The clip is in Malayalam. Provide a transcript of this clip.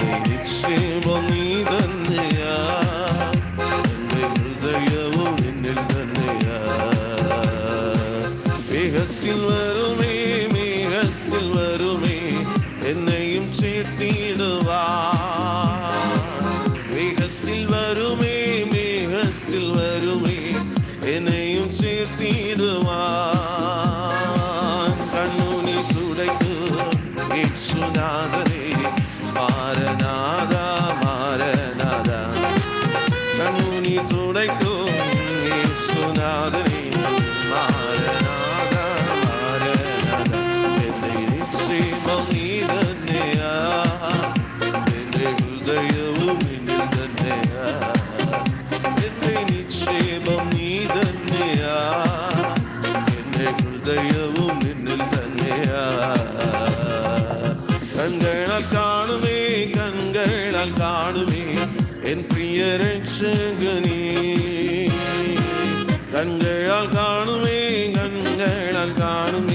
നിക്ഷേപം നീ തന്നെയാ, എന്റെ ഹൃദയവും നിന്നിൽ തന്നെയാ. വേഗത്തിൽ വരുമേ, മേഘത്തിൽ വരുമേ, എന്നെയും ചേർത്തിടുവാ. വേഗത്തിൽ വരുമേ, മേഘത്തിൽ വരുമേ, എന്നെയും ചേർത്തിടുവാ. കണ്ണുനി തുടയ്ക്കൂ യേശുനാഥനേ, മാരനാഥ മാരനാഥ. കണ്ണുനി തുടയ്ക്കൂ യേശുനാഥനേ, മാരനാഥ മാരനാഥ. എന്റെ നിക്ഷേപം നീ തന്നെയാ, എന്റെ ഹൃദയവും നിന്നിൽ തന്നെയാ. എന്റെ നിക്ഷേപം നീ തന്നെയാ, എന്റെ ഹൃദയവും നിന്നിൽ തന്നെയാ. കൺകളാൽ കാണുമേ, കൺകളാൽ കാണുമേ, എൻ പ്രിയ രക്ഷകനേ. കൺകളാൽ കാണുമേ, കൺകളാൽ കാണുമേ,